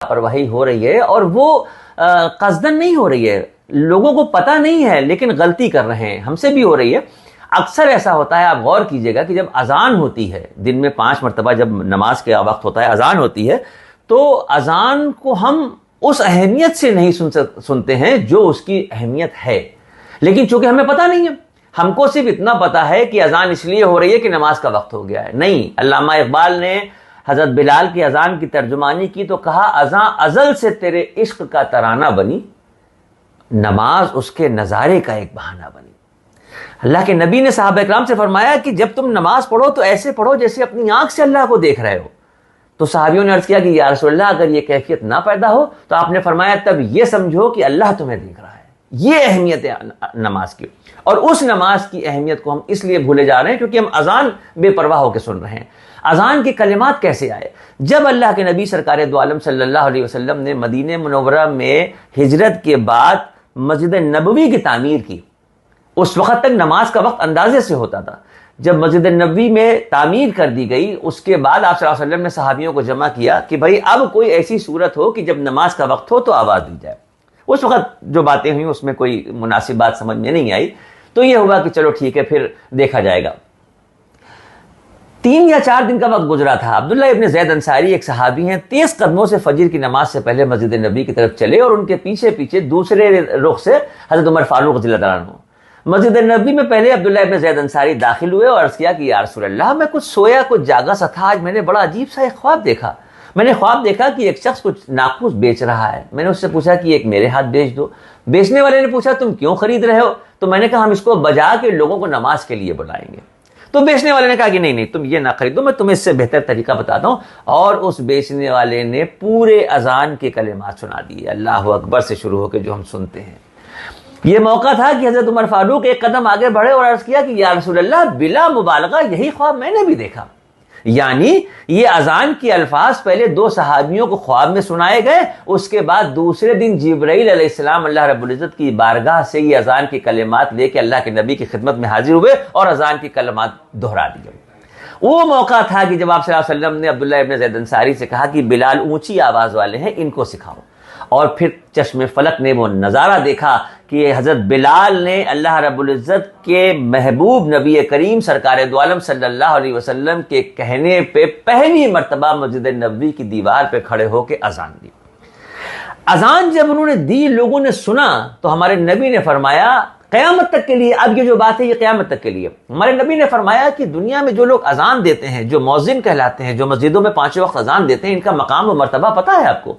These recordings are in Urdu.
لاپرواہی ہو رہی ہے، اور وہ قصدن نہیں ہو رہی ہے، لوگوں کو پتہ نہیں ہے لیکن غلطی کر رہے ہیں، ہم سے بھی ہو رہی ہے۔ اکثر ایسا ہوتا ہے، آپ غور کیجئے گا کہ جب اذان ہوتی ہے، دن میں 5 مرتبہ جب نماز کے وقت ہوتا ہے، اذان ہوتی ہے، تو اذان کو ہم اس اہمیت سے نہیں سنتے ہیں جو اس کی اہمیت ہے، لیکن چونکہ ہمیں پتہ نہیں ہے، ہم کو صرف اتنا پتا ہے کہ اذان اس لیے ہو رہی ہے کہ نماز کا وقت ہو گیا ہے۔ نہیں، علامہ اقبال نے حضرت بلال کی اذان کی ترجمانی کی تو کہا اذان ازل سے تیرے عشق کا ترانہ بنی، نماز اس کے نظارے کا ایک بہانہ بنی۔ اللہ کے نبی نے صحابہ اکرام سے فرمایا کہ جب تم نماز پڑھو تو ایسے پڑھو جیسے اپنی آنکھ سے اللہ کو دیکھ رہے ہو۔ تو صحابیوں نے عرض کیا کہ یا رسول اللہ اگر یہ کیفیت نہ پیدا ہو تو آپ نے فرمایا تب یہ سمجھو کہ اللہ تمہیں دیکھ رہا ہے۔ یہ اہمیت ہے نماز کی، اور اس نماز کی اہمیت کو ہم اس لیے بھولے جا رہے ہیں کیونکہ ہم اذان بے پرواہ ہو کے سن رہے ہیں۔ اذان کے کلمات کیسے آئے؟ جب اللہ کے نبی سرکار دو عالم صلی اللہ علیہ وسلم نے مدینہ منورہ میں ہجرت کے بعد مسجد نبوی کی تعمیر کی، اس وقت تک نماز کا وقت اندازے سے ہوتا تھا۔ جب مسجد نبوی میں تعمیر کر دی گئی، اس کے بعد آپ صلی اللہ علیہ وسلم نے صحابیوں کو جمع کیا کہ بھائی اب کوئی ایسی صورت ہو کہ جب نماز کا وقت ہو تو آواز دی جائے۔ اس وقت جو باتیں ہوئیں اس میں کوئی مناسب بات سمجھ میں نہیں آئی، تو یہ ہوا کہ چلو ٹھیک ہے پھر دیکھا جائے گا۔ 3 یا 4 دن کا وقت گزرا تھا، عبداللہ ابن زید انصاری ایک صحابی ہیں، تیز قدموں سے فجر کی نماز سے پہلے مسجد نبی کی طرف چلے، اور ان کے پیچھے پیچھے دوسرے رخ سے حضرت عمر فاروق رضی اللہ عنہ۔ مسجد نبی میں پہلے عبداللہ ابن زید انصاری داخل ہوئے اور عرض کیا کہ یا رسول اللہ میں کچھ سویا کچھ جاگا سا تھا، آج میں نے بڑا عجیب سا ایک خواب دیکھا۔ میں نے خواب دیکھا کہ ایک شخص کچھ ناقوس بیچ رہا ہے، میں نے اس سے پوچھا کہ ایک میرے ہاتھ بیچ دو۔ بیچنے والے نے پوچھا تم کیوں خرید رہے ہو؟ تو میں نے کہا ہم اس کو بجا کے لوگوں کو نماز کے لیے بلائیں گے۔ تو بیچنے والے نے کہا کہ نہیں تم یہ نہ خریدو، میں تمہیں اس سے بہتر طریقہ بتاتا ہوں، اور اس بیچنے والے نے پورے اذان کے کلمات سنا دیے، اللہ اکبر سے شروع ہو کے جو ہم سنتے ہیں۔ یہ موقع تھا کہ حضرت عمر فاروق ایک قدم آگے بڑھے اور عرض کیا کہ یا رسول اللہ بلا مبالغہ یہی خواب میں نے بھی دیکھا۔ یعنی یہ اذان کے الفاظ پہلے 2 صحابیوں کو خواب میں سنائے گئے، اس کے بعد دوسرے دن جبرائیل علیہ السلام اللہ رب العزت کی بارگاہ سے یہ اذان کے کلمات لے کے اللہ کے نبی کی خدمت میں حاضر ہوئے اور اذان کے کلمات دہرا دیے۔ وہ موقع تھا کہ جب آپ صلی اللہ علیہ وسلم نے عبداللہ ابن زید انصاری سے کہا کہ بلال اونچی آواز والے ہیں، ان کو سکھاؤ، اور پھر چشم فلک نے وہ نظارہ دیکھا کہ حضرت بلال نے اللہ رب العزت کے محبوب نبی کریم سرکار دو عالم صلی اللہ علیہ وسلم کے کہنے پہ پہلی مرتبہ مسجد نبوی کی دیوار پہ کھڑے ہو کے اذان دی۔ اذان جب انہوں نے دی، لوگوں نے سنا، تو ہمارے نبی نے فرمایا قیامت تک کے لیے، اب یہ جو بات ہے یہ قیامت تک کے لیے، ہمارے نبی نے فرمایا کہ دنیا میں جو لوگ اذان دیتے ہیں، جو مؤذن کہلاتے ہیں، جو مسجدوں میں 5 وقت اذان دیتے ہیں، ان کا مقام و مرتبہ پتہ ہے آپ کو؟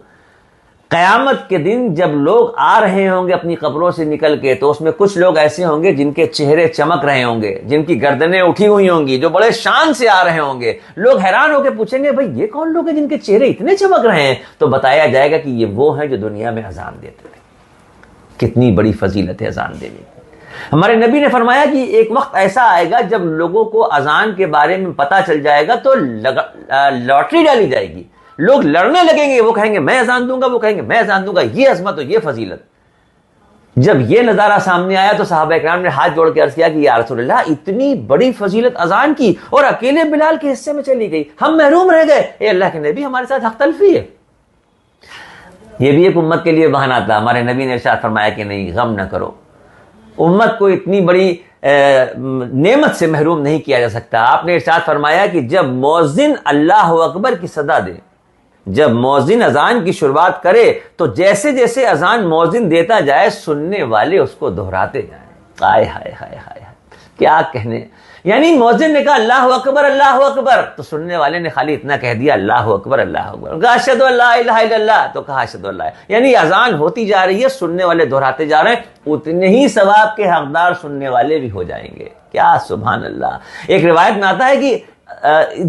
قیامت کے دن جب لوگ آ رہے ہوں گے اپنی قبروں سے نکل کے، تو اس میں کچھ لوگ ایسے ہوں گے جن کے چہرے چمک رہے ہوں گے، جن کی گردنیں اٹھی ہوئی ہوں گی، جو بڑے شان سے آ رہے ہوں گے۔ لوگ حیران ہو کے پوچھیں گے بھئی یہ کون لوگ ہیں جن کے چہرے اتنے چمک رہے ہیں؟ تو بتایا جائے گا کہ یہ وہ ہیں جو دنیا میں اذان دیتے تھے۔ کتنی بڑی فضیلت ہے اذان دینے کی۔ ہمارے نبی نے فرمایا کہ ایک وقت ایسا آئے گا جب لوگوں کو اذان کے بارے میں پتہ چل جائے گا تو لاٹری ڈالی جائے گی، لوگ لڑنے لگیں گے، وہ کہیں گے میں اذان دوں گا، وہ کہیں گے میں اذان دوں گا، یہ عظمت اور یہ فضیلت۔ جب یہ نظارہ سامنے آیا تو صحابہ کرام نے ہاتھ جوڑ کے عرض کیا کہ یا رسول اللہ اتنی بڑی فضیلت اذان کی اور اکیلے بلال کے حصے میں چلی گئی، ہم محروم رہ گئے، اے اللہ کے نبی ہمارے ساتھ حق تلفی ہے۔ یہ بھی ایک امت کے لیے بہانہ تھا۔ ہمارے نبی نے ارشاد فرمایا کہ نہیں، غم نہ کرو، امت کو اتنی بڑی نعمت سے محروم نہیں کیا جا سکتا۔ آپ نے ارشاد فرمایا کہ جب مؤذن اللہ اکبر کی صدا دے، جب مؤذن اذان کی شروعات کرے تو جیسے جیسے اذان مؤذن دیتا جائے سننے والے اس کو دہراتے جائیں۔ ہائے ہائے ہائے ہائے، کیا کہنے! یعنی مؤذن نے کہا اللہ اکبر اللہ اکبر، تو سننے والے نے خالی اتنا کہہ دیا اللہ اکبر اللہ اکبر، کہا اشہدو ان لا الہ الا اللہ، تو کہا اشہدو ان لا، یعنی اذان ہوتی جا رہی ہے، سننے والے دہراتے جا رہے ہیں، اتنے ہی ثواب کے حقدار سننے والے بھی ہو جائیں گے۔ کیا سبحان اللہ! ایک روایت میں آتا ہے کہ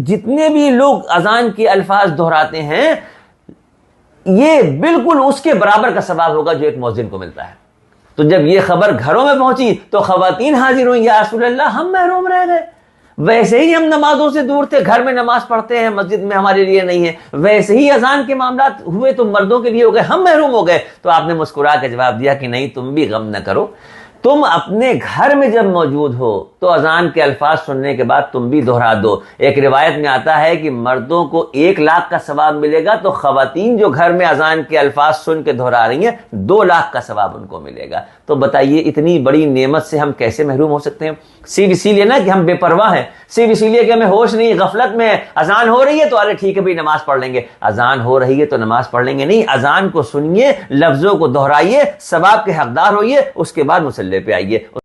جتنے بھی لوگ اذان کے الفاظ دہراتے ہیں یہ بالکل اس کے برابر کا ثواب ہوگا جو ایک مؤذن کو ملتا ہے۔ تو جب یہ خبر گھروں میں پہنچی تو خواتین حاضر ہوئیں، یا رسول اللہ ہم محروم رہ گئے، ویسے ہی ہم نمازوں سے دور تھے، گھر میں نماز پڑھتے ہیں، مسجد میں ہمارے لیے نہیں ہے، ویسے ہی اذان کے معاملات ہوئے تو مردوں کے لیے ہو گئے، ہم محروم ہو گئے۔ تو آپ نے مسکرا کے جواب دیا کہ نہیں تم بھی غم نہ کرو، تم اپنے گھر میں جب موجود ہو تو اذان کے الفاظ سننے کے بعد تم بھی دہرا دو۔ ایک روایت میں آتا ہے کہ مردوں کو 1,00,000 کا ثواب ملے گا، تو خواتین جو گھر میں اذان کے الفاظ سن کے دہرا رہی ہیں 2,00,000 کا ثواب ان کو ملے گا۔ تو بتائیے اتنی بڑی نعمت سے ہم کیسے محروم ہو سکتے ہیں؟ صرف اسی لیے نا کہ ہم بے پرواہ ہیں، صرف اسی لیے کہ ہمیں ہوش نہیں، غفلت میں اذان ہو رہی ہے تو ارے ٹھیک ہے بھائی نماز پڑھ لیں گے، اذان ہو رہی ہے تو نماز پڑھ لیں گے نہیں، اذان کو سنیے، لفظوں کو دہرائیے، ثواب کے حقدار ہوئیے، اس کے بعد مصلی پہ آئیے۔